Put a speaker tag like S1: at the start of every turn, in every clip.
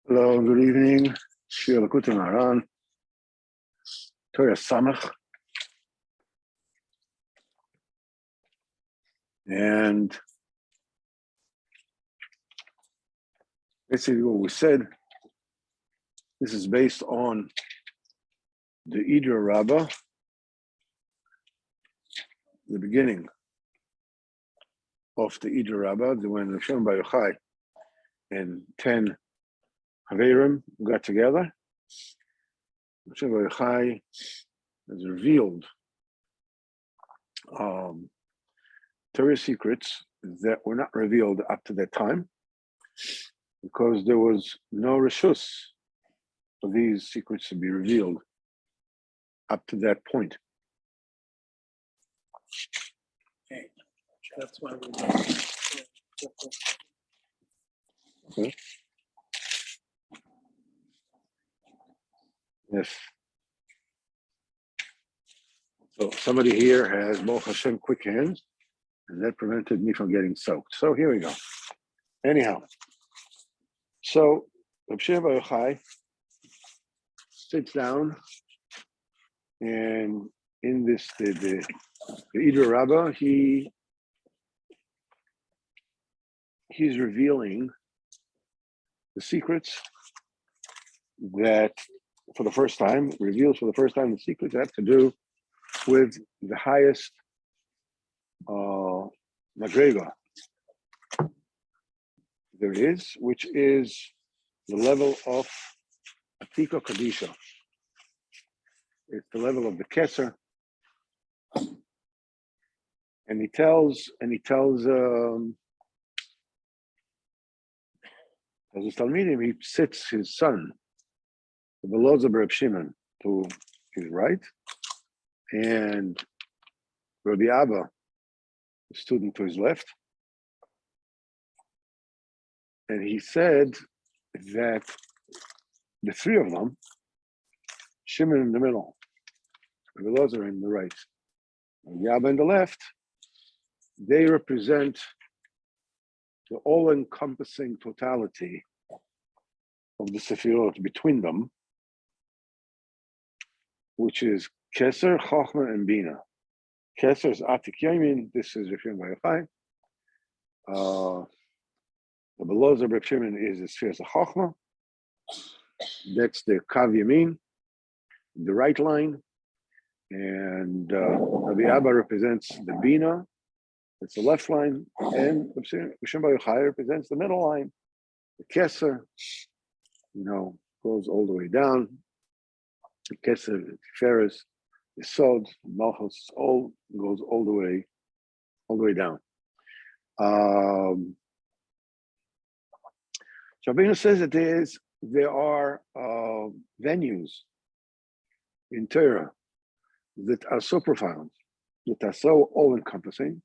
S1: Hello, good evening. Likutey Moharan, Torah Samach. And basically what we said, this is based on the Idra Rabbah, the beginning of the Idra Rabbah, when Hashem Bar Yochai and 10 Haverim got together. Hashem Bar Yochai has revealed Torah secrets that were not revealed up to that time because there was no reshus for these secrets to be revealed up to that point.
S2: Okay, that's why we.
S1: Okay. Yes. So somebody here has Baruch Hashem quick hands, and that prevented me from getting soaked. So here we go. Anyhow, so Reb Shimon Bar Yochai sits down, and in this the Idra Rabbah, he's revealing the secrets that for the first time reveals for the first time the secrets that have to do with the highest madrega there is, which is the level of Atika Kadisha. It's the level of the Keser, and he tells as his Talmidim, he sits his son, the Beloza Reb Shimon, to his right, and Rabbi Abba, the student, to his left. And he said that the three of them, Shimon in the middle, Rabbi Beloza in the right, and Abba in the left, they represent the all-encompassing totality of the Sefirot between them, which is Keser, Chochmah, and Bina. Keser is Atik Yamin. This is Reb Shimon Bar Yochai. The below of Reb Shimon is the sphere of Chochmah. That's the Kav Yamin, the right line. And Rabbi Abba represents the Bina. It's the left line. And Reb Shimon Bar Yochai represents the middle line. The Keser, goes all the way down. The Keser, the Tiferes, the Sod, Malchus, all goes all the way down. Shabbat says that there are venues in Torah that are so profound, that are so all-encompassing,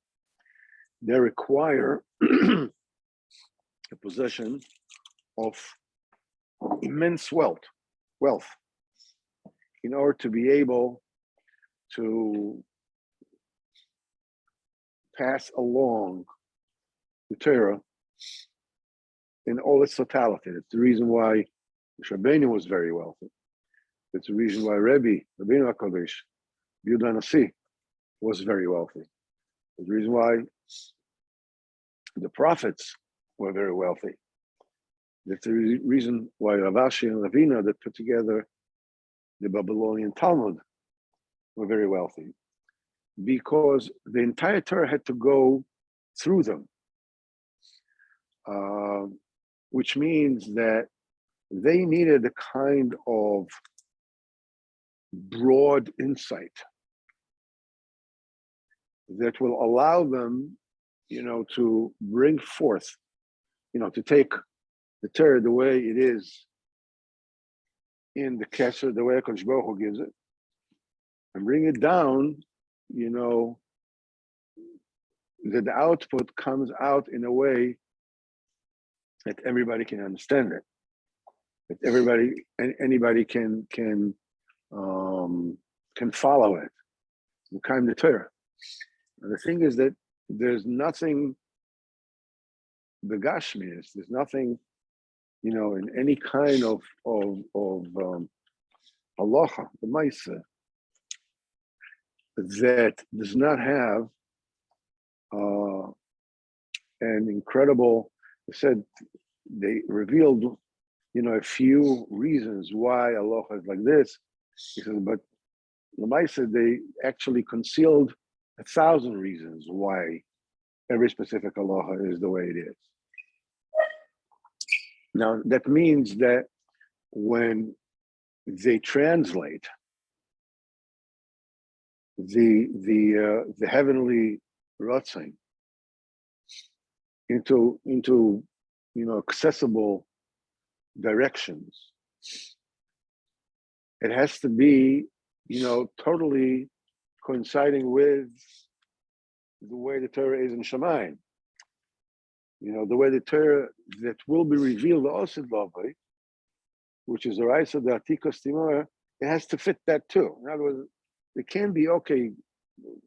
S1: they require the possession of immense wealth in order to be able to pass along the Torah in all its totality. That's the reason why Rabbeinu was very wealthy. That's the reason why Rabbeinu HaKadosh, Yehuda Nasi, was very wealthy. That's the reason why the prophets were very wealthy. That's the reason why Rav Ashi and Ravina, that put together the Babylonian Talmud, were very wealthy, because the entire Torah had to go through them, which means that they needed a kind of broad insight that will allow them, to bring forth, to take the Torah the way it is in the Keser, the way HaKadosh Baruch Hu gives it, and bring it down, that the output comes out in a way that everybody can understand it, that anybody can follow it, the Torah. And the thing is that there's nothing begashmius, there's nothing in any kind of halacha, the Maisa, that does not have an incredible, they revealed, a few reasons why Allah is like this. He says, but Lamaisa, they actually concealed 1,000 reasons why every specific Allah is the way it is. Now, that means that when they translate the heavenly Ratzin into accessible directions, it has to be totally coinciding with the way the Torah is in Shemayim. The way the Torah that will be revealed also, which is the Raisa the Atikos Timor, it has to fit that too. In other words, it can be okay.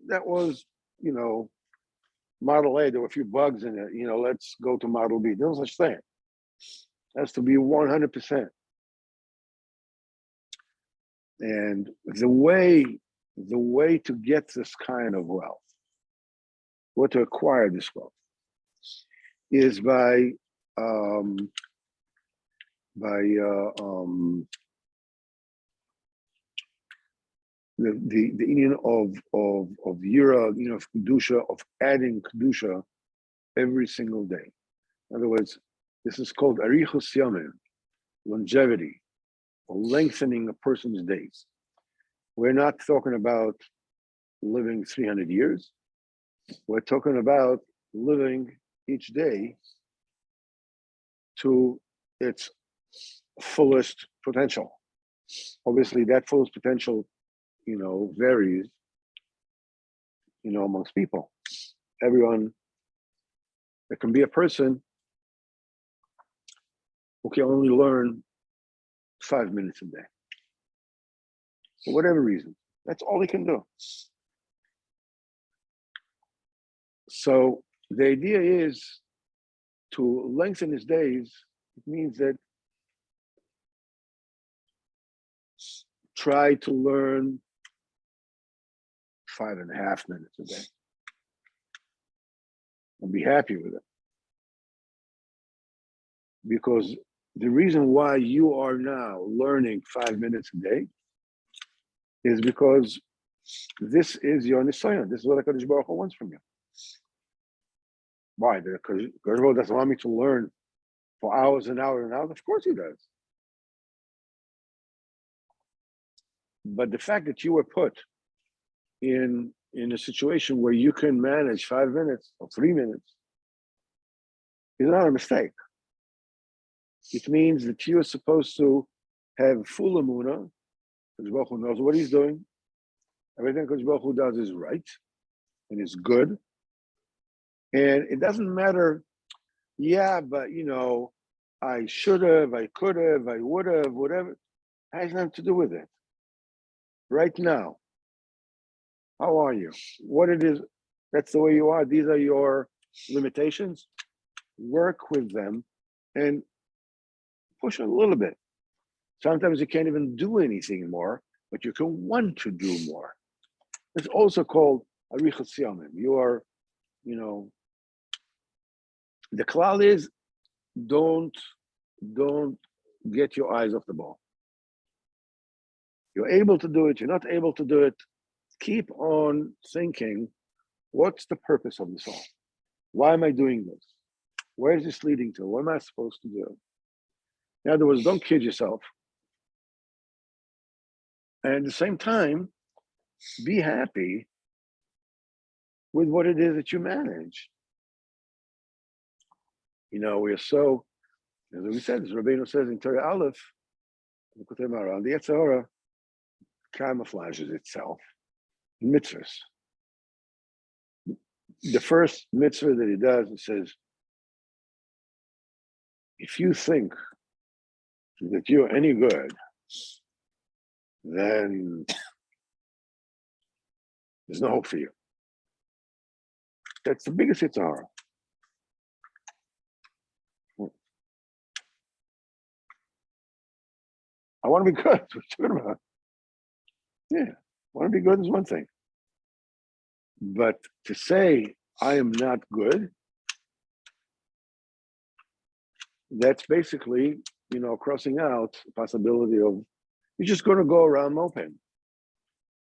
S1: That was Model A. There were a few bugs in it. Let's go to Model B. There's no such thing. It has to be 100%. And the way to get this kind of wealth, or to acquire this wealth, is by the union of Yira, of Kedusha, of adding Kedusha every single day. In other words, this is called Arichus Yamim, longevity, or lengthening a person's days. We're not talking about living 300 years. We're talking about living each day to its fullest potential. Obviously, that fullest potential, varies, amongst people. Everyone, there can be a person who can only learn 5 minutes a day. For whatever reason, that's all he can do. So the idea is to lengthen his days. It means that try to learn 5.5 minutes a day and be happy with it. Because the reason why you are now learning 5 minutes a day is because this is your nisayon. This is what HaKadosh Baruch Hu wants from you. Why? Because HaKadosh Baruch Hu doesn't want me to learn for hours and hours and hours. Of course he does. But the fact that you were put in a situation where you can manage 5 minutes or 3 minutes is not a mistake. It means that you are supposed to have full emunah. HaKadosh Baruch Hu knows what he's doing. Everything HaKadosh Baruch Hu does is right and is good. And it doesn't matter, but I should have, I could have, I would have, whatever. It has nothing to do with it. Right now, how are you? What it is, that's the way you are. These are your limitations. Work with them and push a little bit. Sometimes you can't even do anything more, but you can want to do more. It's also called arichas yamim. You are, the klal is don't get your eyes off the ball. You're able to do it, you're not able to do it. Keep on thinking, what's the purpose of this all? Why am I doing this? Where is this leading to? What am I supposed to do? In other words, don't kid yourself. And at the same time, be happy with what it is that you manage. We are so, as we said, as Rabbeinu says in Torah Aleph, Likutey Moharan, the Yetzer Hara camouflages itself in mitzvahs. The first mitzvah that he does, it says, if you think that you're any good, then there's no hope for you. That's the biggest Yetzer Hara. I want to be good. What you talking about? Yeah, I want to be good is one thing. But to say I am not good, that's basically, crossing out the possibility of you're just going to go around moping.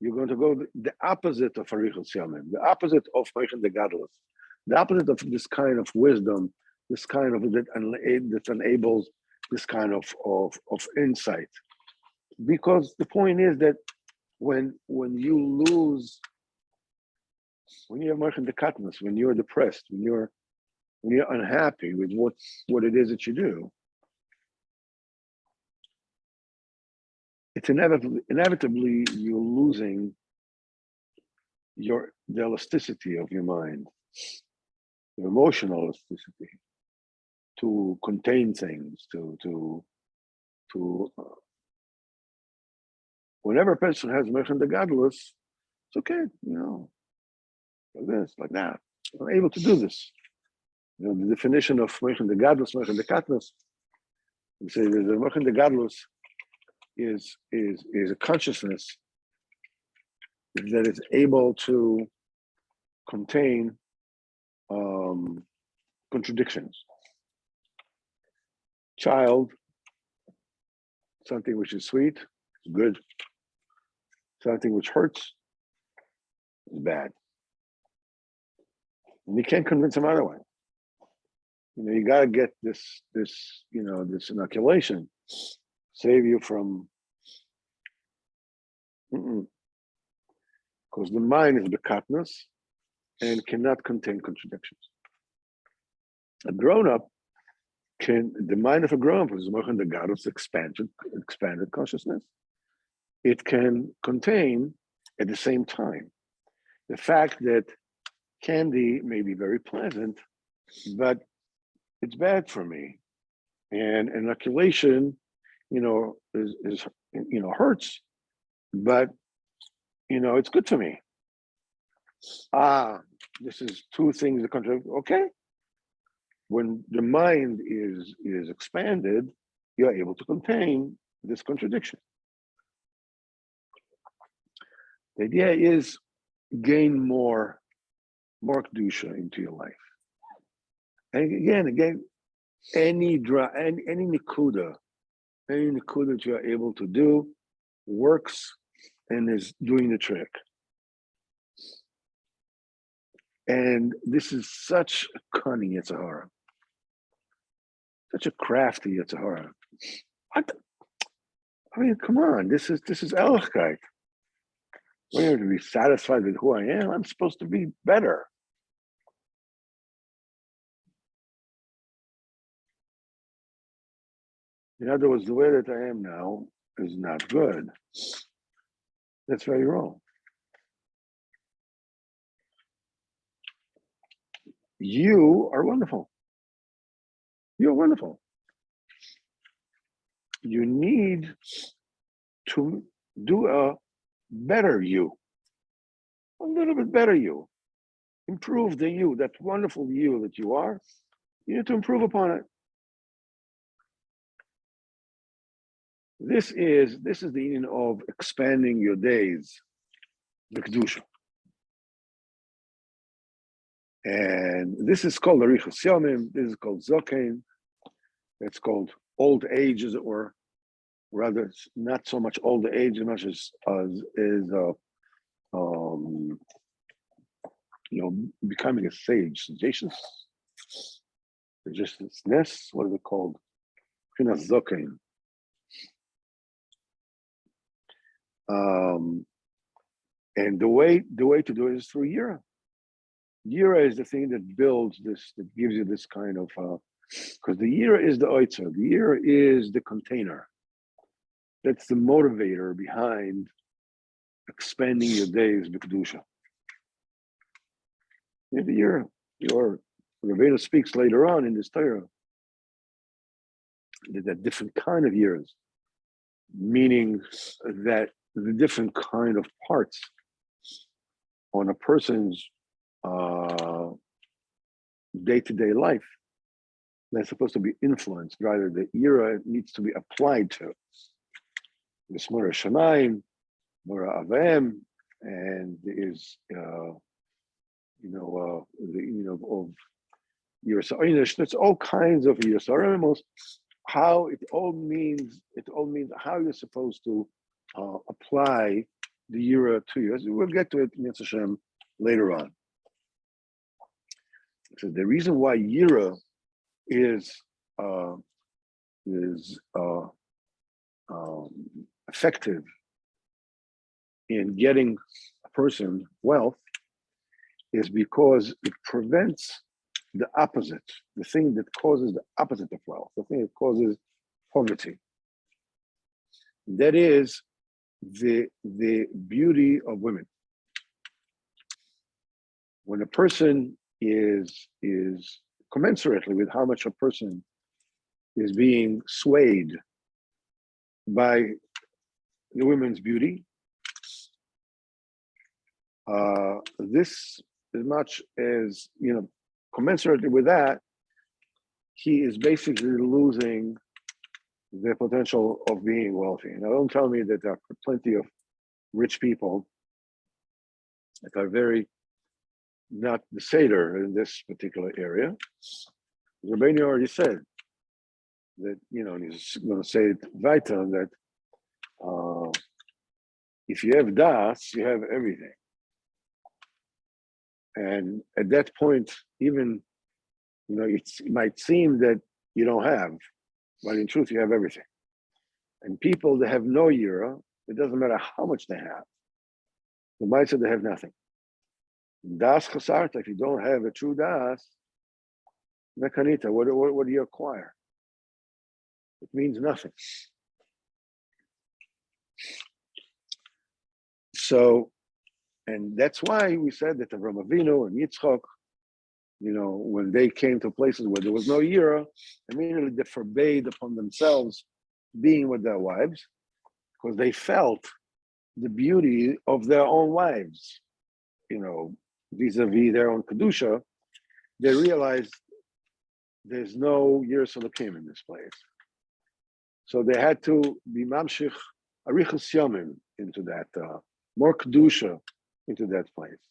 S1: You're going to go the opposite of Arichos Yamim, the opposite of Meichen de Gadlus, the opposite of this kind of wisdom, this kind of that enables this kind of insight. Because the point is that when you lose, when you have Meichen de Katnus, when you're depressed, when you're unhappy with what it is that you do, it's inevitably you're losing the elasticity of your mind, the emotional elasticity to contain things, to whenever a person has Meichen de Gadlus, it's okay, like this, like that. I'm able to do this. The definition of Meichen de Gadlus, Meichen de Katnus, we say that the Meichen de Gadlus is a consciousness that is able to contain contradictions. Child, something which is sweet, is good. Something which hurts is bad. And you can't convince them otherwise. You got to get this inoculation, save you from, because the mind is bekatnus and cannot contain contradictions. A grown-up the mind of a grown-up is Meichen de Gadlus, expanded consciousness. It can contain at the same time the fact that candy may be very pleasant, but it's bad for me. And inoculation, is hurts, but it's good for me. This is two things that contradict. Okay. When the mind is expanded, you're able to contain this contradiction. The idea is gain more kedusha into your life. And again, any nikuda that you are able to do works and is doing the trick. And this is such a cunning Yetzirah, such a crafty Yetzirah. I mean, come on, this is Ehrlichkeit. I don't have to be satisfied with who I am. I'm supposed to be better. In other words, the way that I am now is not good. That's very wrong. You are wonderful. You're wonderful. You need to do a better you, a little bit better you. Improve the you, that wonderful you that you are. You need to improve upon it. This is the meaning of expanding your days, the kedusha. And this is called Arichos Yomim. This is called Zokein. It's called old age, as it were. Rather, it's not so much old age as much as becoming a sage, sagaciousness. What is it called? Finas Zokein. And the way to do it is through Yira. Yira is the thing that builds this, that gives you this kind of, because the Yira is the oitzer, the Yira is the container. That's the motivator behind expanding your days with Kedusha. The Yira, your Ravina speaks later on in this Torah, that different kind of Yiras, meaning that the different kind of parts on a person's day-to-day life that's supposed to be influenced, rather the era needs to be applied to. the Smora Shemaim, Mora Avem, and is of Yerushalayim. That's all kinds of Yerushalayim. How it all means how you're supposed to apply the Yira to you. We'll get to it in Yetz Hashem later on. So the reason why Yira is effective in getting a person wealth is because it prevents the opposite, the thing that causes the opposite of wealth, the thing that causes poverty. That is the beauty of women. When a person is commensurately with how much a person is being swayed by the women's beauty, this as much as, commensurately with that, he is basically losing the potential of being wealthy. Now, don't tell me that there are plenty of rich people that are very not the Seder in this particular area. Rabbeinu already said that, and he's going to say it weiter, that if you have das, you have everything. And at that point, even, it might seem that you don't have, but in truth, you have everything. And people that have no yira, it doesn't matter how much they have. The might say they have nothing. Das chasarta, if you don't have a true das, mekanita, what do you acquire? It means nothing. So, and that's why we said that Avraham Avinu and Yitzchak, when they came to places where there was no yira, immediately they forbade upon themselves being with their wives because they felt the beauty of their own wives, vis-a-vis their own kedusha. They realized there's no yiras elokim in this place, so they had to be mamshich arichas yomim into that, more kedusha into that place.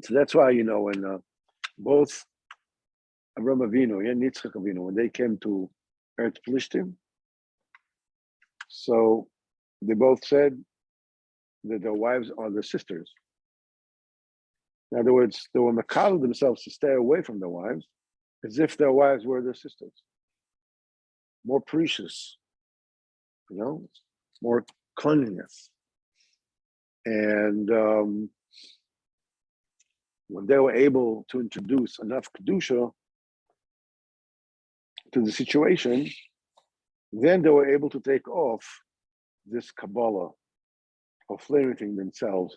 S1: So that's why, when both Avraham Avinu and Yitzchak Avinu, when they came to Eretz Plishtim, so they both said that their wives are their sisters. In other words, they were makal themselves to stay away from their wives as if their wives were their sisters. More precious, more cleanliness. And when they were able to introduce enough kedusha to the situation, then they were able to take off this Kabbalah of limiting themselves,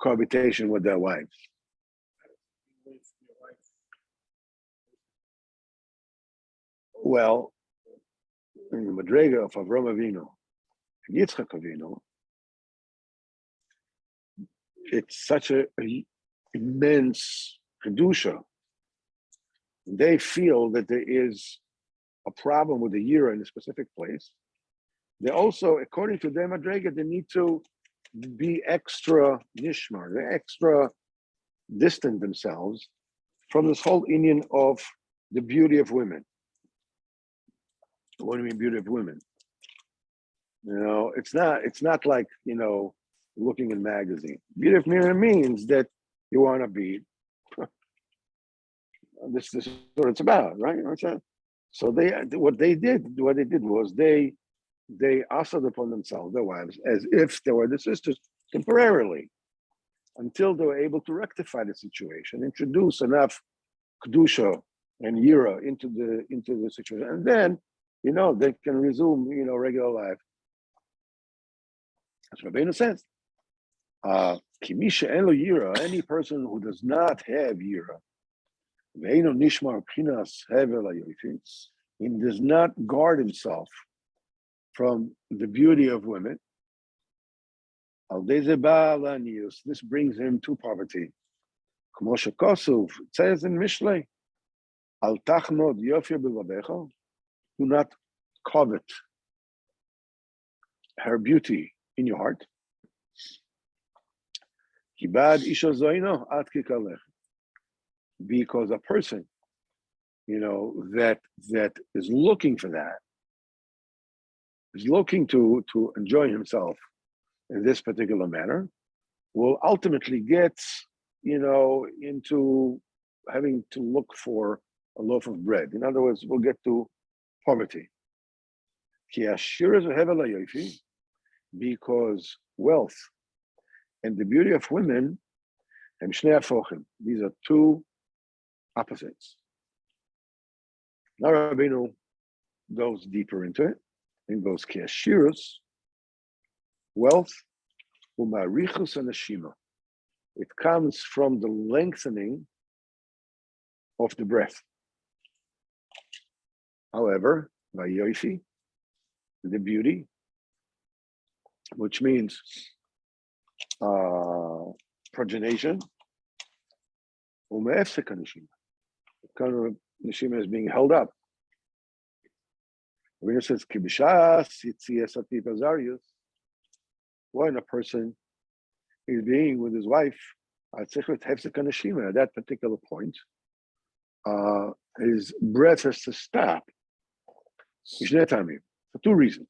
S1: cohabitation with their wives. Well, in the Madrega of Avraham Avinu and Yitzchak Avinu, it's such a immense kedusha. They feel that there is a problem with the yira in a specific place. They also, according to their Madrega, they need to be extra nishmar, they extra distant themselves from this whole Indian of the beauty of women. What do you mean beauty of women? It's not like, looking in magazine. Beauty of women means that you want to be, this is what it's about, right? So what they did was they asked upon themselves, their wives, as if they were the sisters temporarily, until they were able to rectify the situation, introduce enough kedusha and yira into the situation, and then they can resume regular life. As Rabbeinu says, kimisha elo yira, any person who does not have yira, ve'eno nishmar pinas hevel hayoyfim, he does not guard himself from the beauty of women. This brings him to poverty. It says in Mishlei, Al tachnod yofya b'vabecha, do not covet her beauty in your heart. Because a person, that is looking for that, is looking to enjoy himself in this particular manner, will ultimately get, into having to look for a loaf of bread. In other words, we'll get to poverty. Because wealth and the beauty of women, these are two opposites. Now Rabbeinu goes deeper into it and goes kiashirus, wealth, umarichus and neshima. It comes from the lengthening of the breath. However, vayofi, the beauty, which means progenation, umefseka neshima. The kind of neshima is being held up. When it says kibishas yitzias atip azarius, when a person is being with his wife, at that particular point, his breath has to stop. For two reasons.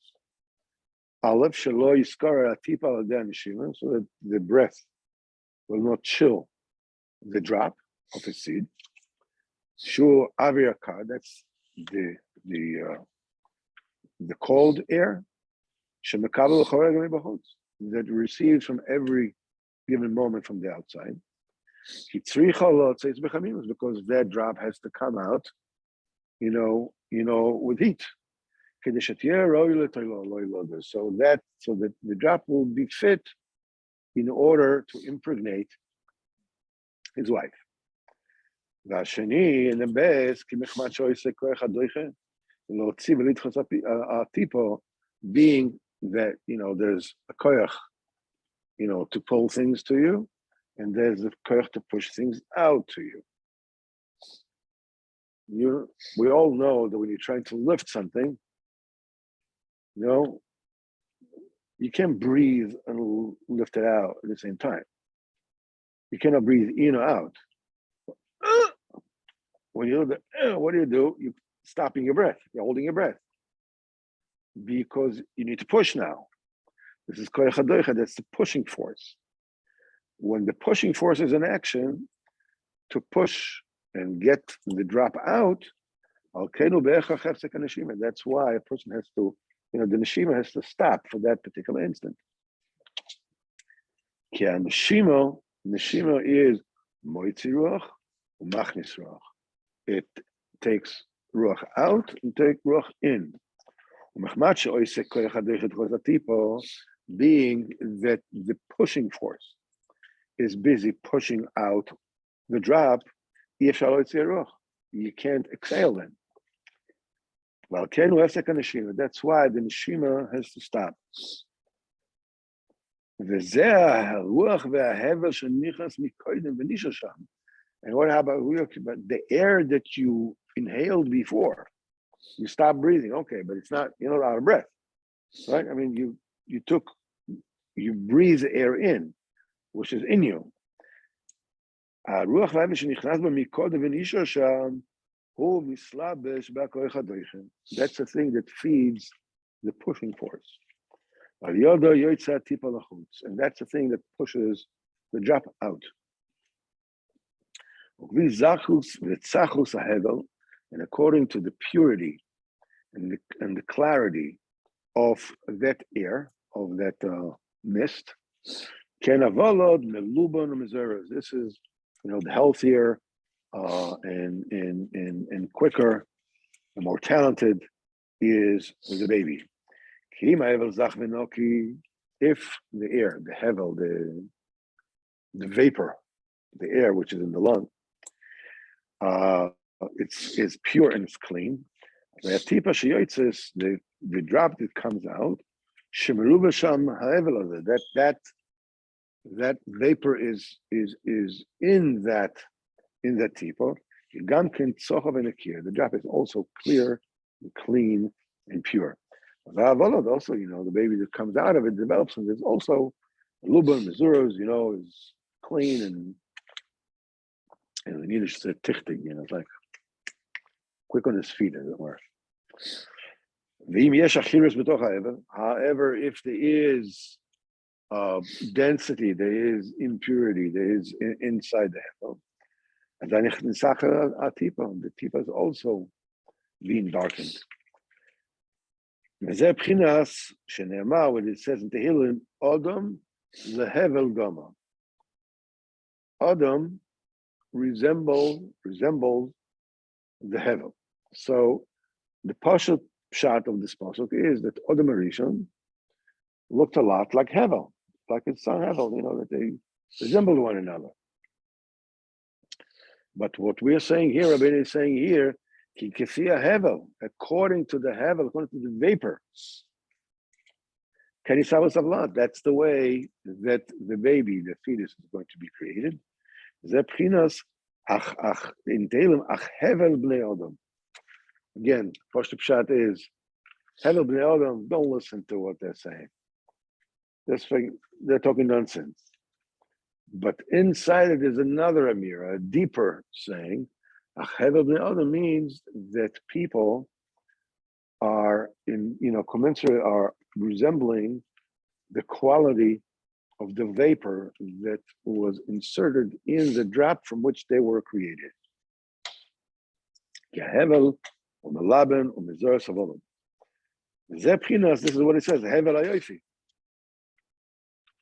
S1: Aleph, so that the breath will not chill the drop of his seed. Shur aviakar, that's the cold air that receives from every given moment from the outside. Because that drop has to come out, with heat. So that the drop will be fit in order to impregnate his wife. And the best, being that there's a koyach, to pull things to you, and there's a koyach to push things out to you. We all know that when you're trying to lift something, you can't breathe and lift it out at the same time. You cannot breathe in or out. When you do what do? You're stopping your breath. You're holding your breath because you need to push now. This is koyach hadoicha. That's the pushing force. When the pushing force is in action, to push and get the drop out, that's why a person has to, the neshima has to stop for that particular instant. Neshima is moitzi ruach umachnis ruach. It takes ruach out and takes ruach in. Being that the pushing force is busy pushing out the drop, you can't exhale then. That's why the neshima has to stop. And what about the air that you inhaled before? You stop breathing, okay, but it's not, you're not out of breath, right? I mean, you breathe air in, which is in you. That's the thing that feeds the pushing force. And that's the thing that pushes the drop out. And according to the purity and the clarity of that air, of that mist, this is, the healthier and quicker and more talented is the baby. If the air, the hevel, the vapor, the air which is in the lung, it's pure and it's clean. The drop that comes out, that vapor is in that tipo. The drop is also clear and clean impure. Va'avolod also, the baby that comes out of it develops, and there's also luba, mizuros, is clean and the Yiddish said tichtig, it's like quick on his feet, as it were. However, if there is density, there is impurity, there is inside the hevel, and then the tipa is also being darkened. When it says in Tehillim, Adam lehevel gama. Adam resembles the hevel. So the partial shot of this pasuk is that Adam Arishon looked a lot like hevel, like his son hevel, that they resembled one another. But what we're saying here, Rabbeinu is saying here, ki kefia hevel, according to the hevel, according to the vapor. That's the way that the baby, the fetus, is going to be created. Again, first pshat is hevel bnei adam. Don't listen to what they're saying. They're talking nonsense. But inside it is another amira, a deeper saying. Hevel bnei adam means that people are commensurate, are resembling the quality of the vapor that was inserted in the drop from which they were created. Hevel, umelaben, umizor savolim. This is what it says. Hevel ayofi.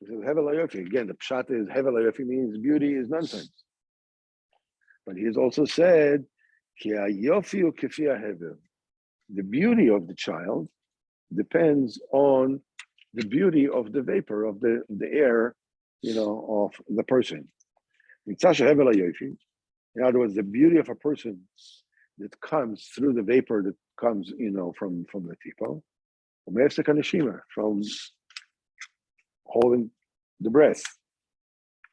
S1: It says hevel ayofi. Again, the pshat is hevel ayofi means beauty is nonsense. But he has also said ki ayofi ukefi hevel. The beauty of the child depends on the beauty of the vapor of the air, of the person. In other words, the beauty of a person that comes through the vapor that comes, from the tipo, from holding the breath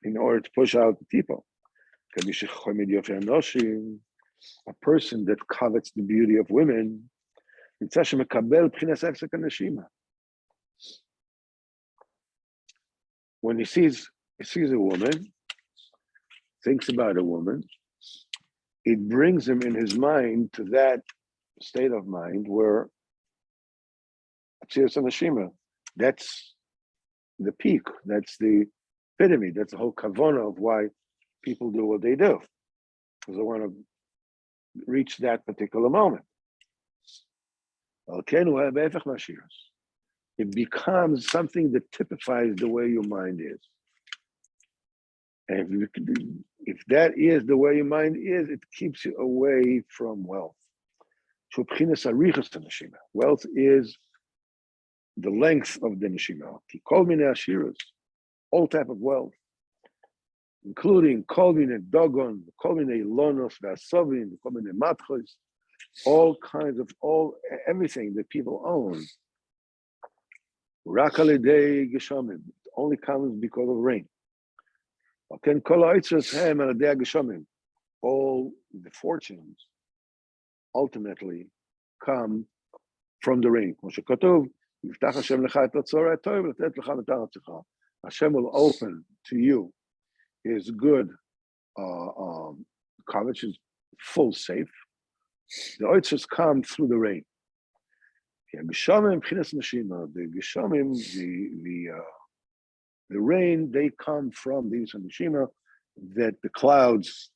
S1: in order to push out the tipo. A person that covets the beauty of women, when he sees a woman, thinks about a woman, it brings him in his mind to that state of mind where that's the peak, that's the epitome, that's the whole kavana of why people do what they do, because they want to reach that particular moment. It becomes something that typifies the way your mind is. And if that is the way your mind is, it keeps you away from wealth. Wealth is the length of the neshima. All type of wealth, including kol mine dogon, kol mine lonos v'asovin, kol mine matchos, all kinds of everything that people own. Rak alidei geshamim, only comes because of rain. All the fortunes ultimately come from the rain. Hashem will open to you his good which is full safe. The oitzes come through the rain. The geshamim, the rain, they come from the Neshima, that the clouds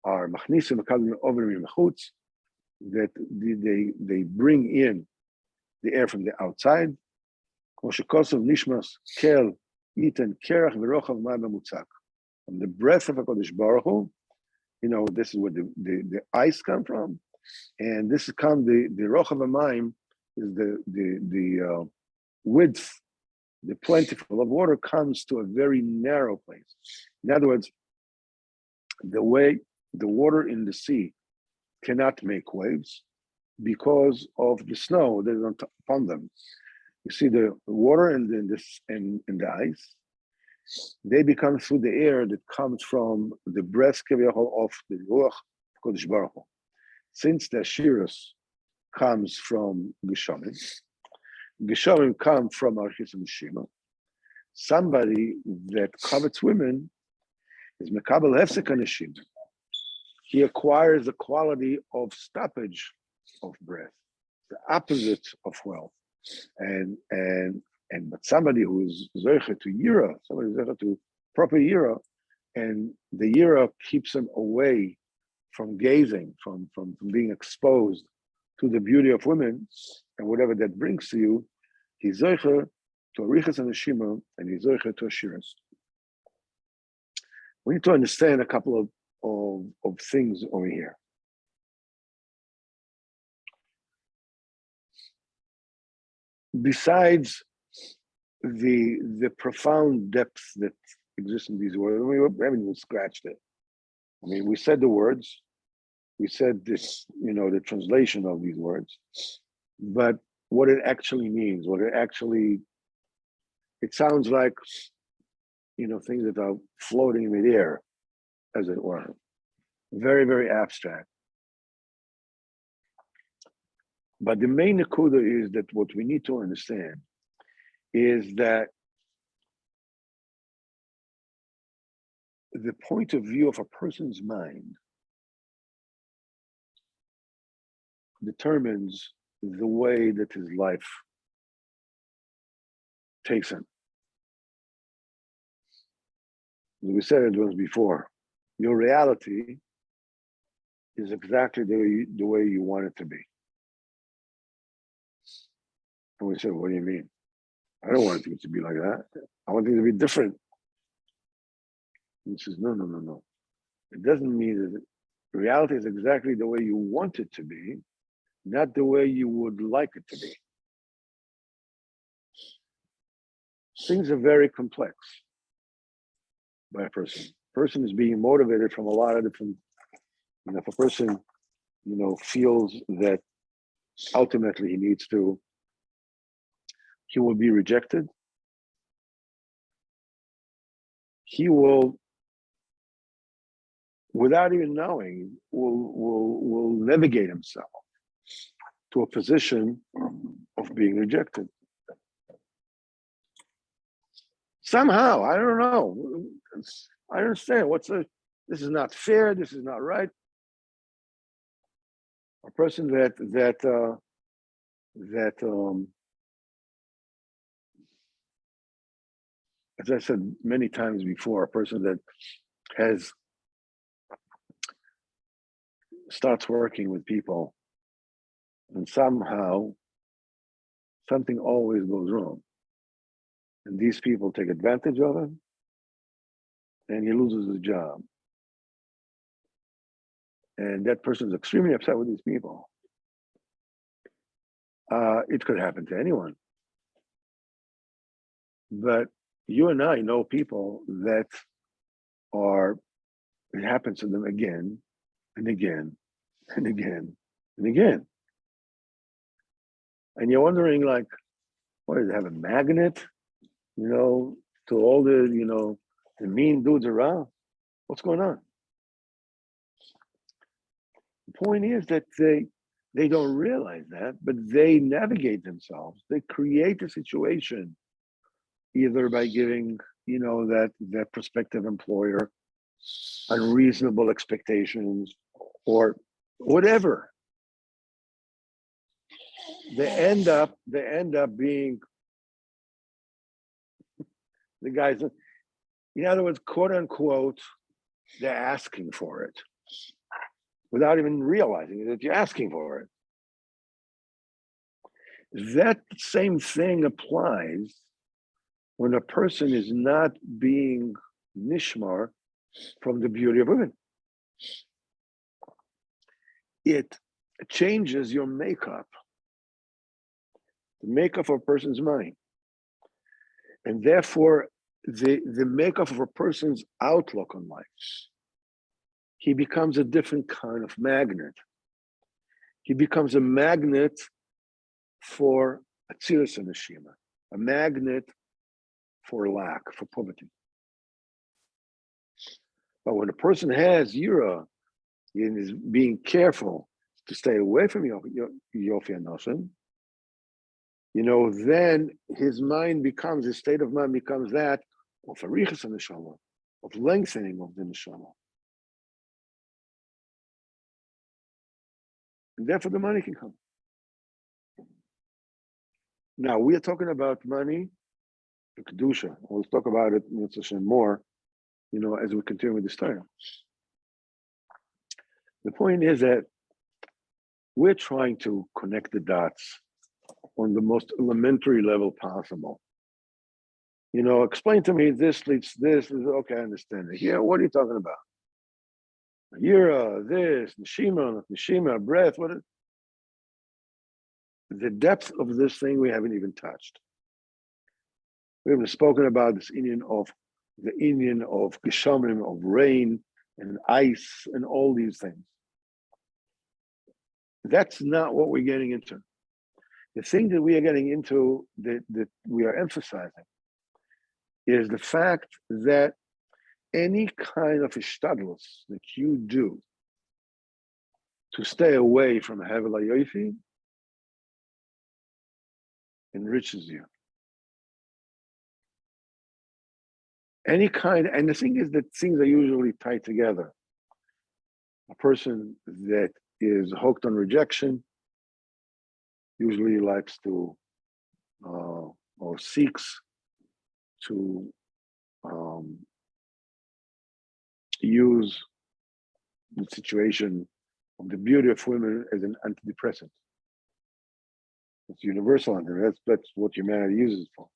S1: are machnisim over mechutz, that they bring in the air from the outside. From the breath of HaKadosh Baruch Hu, this is where the ice come from, and this is the rochav hamayim is the width. The plentiful of water comes to a very narrow place. In other words, the way the water in the sea cannot make waves because of the snow that is upon them. You see the water and the ice, they become through the air that comes from the breath of the Ruach Kodesh Baruch Hu. Since the Ashiras comes from Geshamim. Geshamim come from Archis and Shima. Somebody that covets women is Mekabel Hefsek Anashim. He acquires the quality of stoppage of breath, the opposite of wealth. But somebody who is Zeicha to Yira, somebody who is Zeicha to proper Yira, and the Yira keeps him away from gazing, from being exposed to the beauty of women and whatever that brings to you, he's Zeicha to Arichas and Neshima, and he's Zeicha to Ashiras. We need to understand a couple of things over here. Besides the profound depth that exists in these words, we haven't even scratched it. I mean, we said the words, we said this, the translation of these words, but what it actually means, it sounds like, things that are floating in the air, as it were. Very, very abstract. But the main nakuda is that what we need to understand is that the point of view of a person's mind determines the way that his life takes him. As we said it once before, your reality is exactly the way you want it to be. And we said, what do you mean? I don't want things to be like that. I want things to be different. And he says, no. It doesn't mean that reality is exactly the way you want it to be, not the way you would like it to be. Things are very complex by a person. Person is being motivated from a lot of different, if a person, feels that ultimately he will be rejected, he will, without even knowing, will navigate himself to a position of being rejected. Somehow, I don't know. I understand this is not fair, this is not right. A person that as I said many times before, a person that starts working with people and somehow something always goes wrong. And these people take advantage of him and he loses his job. And that person is extremely upset with these people. It could happen to anyone. But you and I know people that it happens to them again and again and again and again. And you're wondering, what, does it have a magnet, to all the mean dudes around? What's going on? The point is that they don't realize that, but they navigate themselves. They create a situation either by giving, that prospective employer unreasonable expectations or whatever. They end up being the guys, in other words, quote unquote, they're asking for it without even realizing that you're asking for it. That same thing applies when a person is not being nishmar from the beauty of women. It changes your makeup, the makeup of a person's mind. And therefore, the makeup of a person's outlook on life. He becomes a different kind of magnet. He becomes a magnet for Atzilus and Neshima, a magnet for lack, for poverty. But when a person has Yira and is being careful to stay away from Yofi Anoshim, then his mind becomes, his state of mind becomes that of arichas and neshama, of lengthening of the neshama. And therefore the money can come. Now we are talking about money, the kedusha. We'll talk about it more, as we continue with this time. The point is that we're trying to connect the dots on the most elementary level possible. Explain to me this leads this. Okay, I understand it. Yeah, what are you talking about? Yira, this, neshima, breath. What is the depth of this thing we haven't even touched? We haven't spoken about this Indian of geshamim, of rain and ice and all these things. That's not what we're getting into. The thing that we are getting into, that we are emphasizing, is the fact that any kind of ishtadlus that you do to stay away from Hevel HaYofi enriches you. Any kind, and the thing is that things are usually tied together. A person that is hooked on rejection usually likes to, or seeks to use the situation of the beauty of women as an antidepressant. It's universal, and that's what humanity uses it for.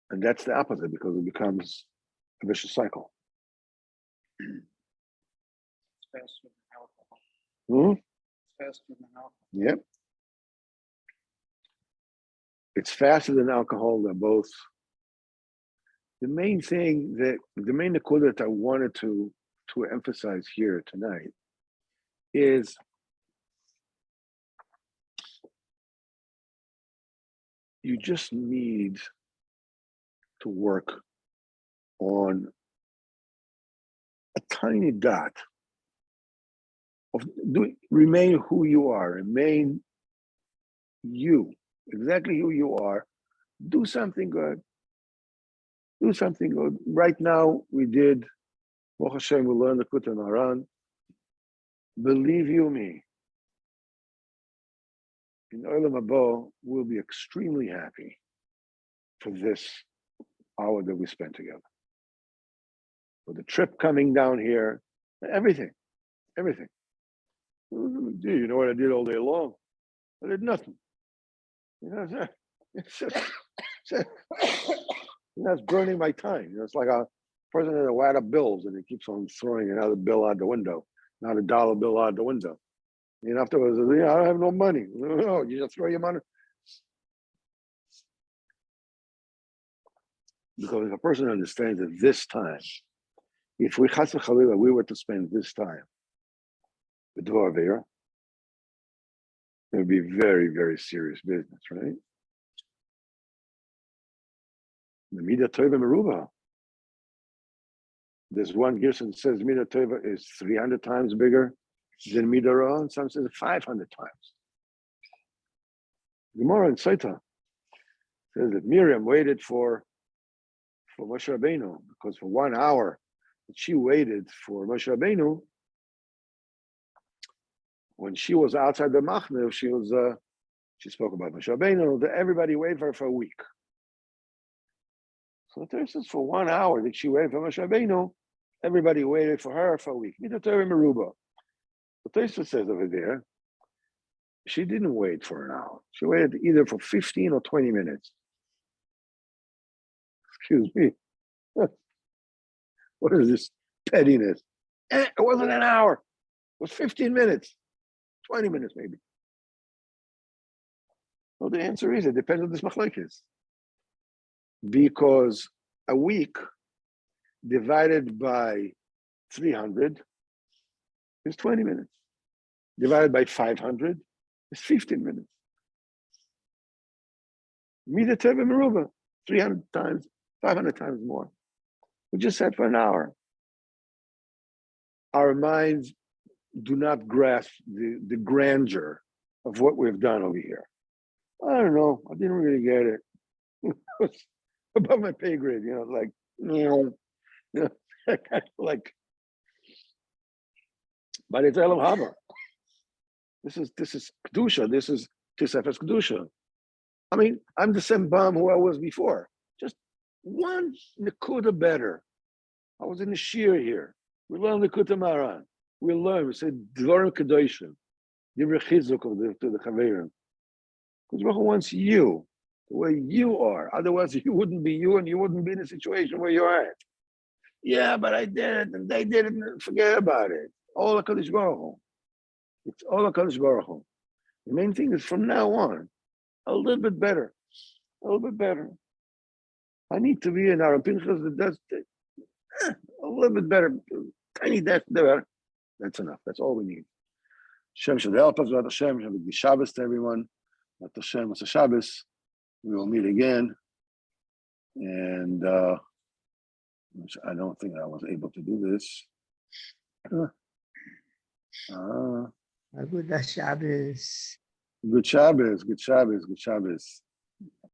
S1: And that's the opposite, because it becomes a vicious cycle.
S2: It's faster than alcohol. It's faster than alcohol.
S1: Yep. It's faster than alcohol. They're both. The main nakuda that I wanted to emphasize here tonight is you just need to work on a tiny dot of remain who you are, remain you, exactly who you are. Do something good. Do something good. Right now, we did, Baruch Hashem, we learned Likutey Moharan. Believe you me, in Olam Haba, we'll be extremely happy for this hour that we spent together. For the trip coming down here, everything. You know what I did all day long? I did nothing. It's that's burning my time. It's like a person in a wad of bills and he keeps on throwing another bill out the window, not a dollar bill out the window. And afterwards, I don't have no money. No, you just throw your money. Because if a person understands that this time, if we chas v'chalila, we were to spend this time with Dvar Avera, it would be very, very serious business, right? The Midah Tova Meruba. There's one Gerson that says Midah Tova is 300 times bigger than Midah Ra, and some says 500 times. Gemara in Saita says that Miriam waited for Moshe Rabbeinu, because for 1 hour that she waited for Moshe Rabbeinu, when she was outside the Machnev, she spoke about Moshe Rabbeinu, that everybody waited for her for a week. So the Torah says for 1 hour that she waited for Moshe Rabbeinu, everybody waited for her for a week. Midah Torah Meruba. The Torah says over there, she didn't wait for an hour. She waited either for 15 or 20 minutes. Excuse me. What is this pettiness? It wasn't an hour. It was 15 minutes, 20 minutes maybe. Well, the answer is it depends on this machlokes. Because a week divided by 300 is 20 minutes. Divided by 500 is 15 minutes. Midah Tova Meruba, 300 times, 500 times more. We just said for an hour. our minds do not grasp the grandeur of what we've done over here. I don't know. I didn't really get it. It's above my pay grade, like, like, but it's Elam Haba. This is Kedusha. This is Tisefes Kedusha. I mean, I'm the same bum who I was before. Just one Nakuda better. I was in the Shir here. We learned Likutey Moharan. We learned. We said Dvarim Kedoshim. Divrei Chizuk to the Chaverim. Because Baruch Hu wants you the way you are. Otherwise, you wouldn't be you, and you wouldn't be in the situation where you're at. Yeah, but I did it, and they did it, and forget about it. All HaKadosh Baruch Hu. It's all HaKadosh Baruch Hu. The main thing is from now on, a little bit better. A little bit better. I need to be in our Pinchas, that's a little bit better. Tiny dash there. That's enough. That's all we need. Hashem should help us. Hashem should be Shabbos to everyone. Hashem, it's a Shabbos. We will meet again. And I don't think I was able to do this.
S3: Good Shabbos.
S1: Good Shabbos. Good Shabbos. Good Shabbos.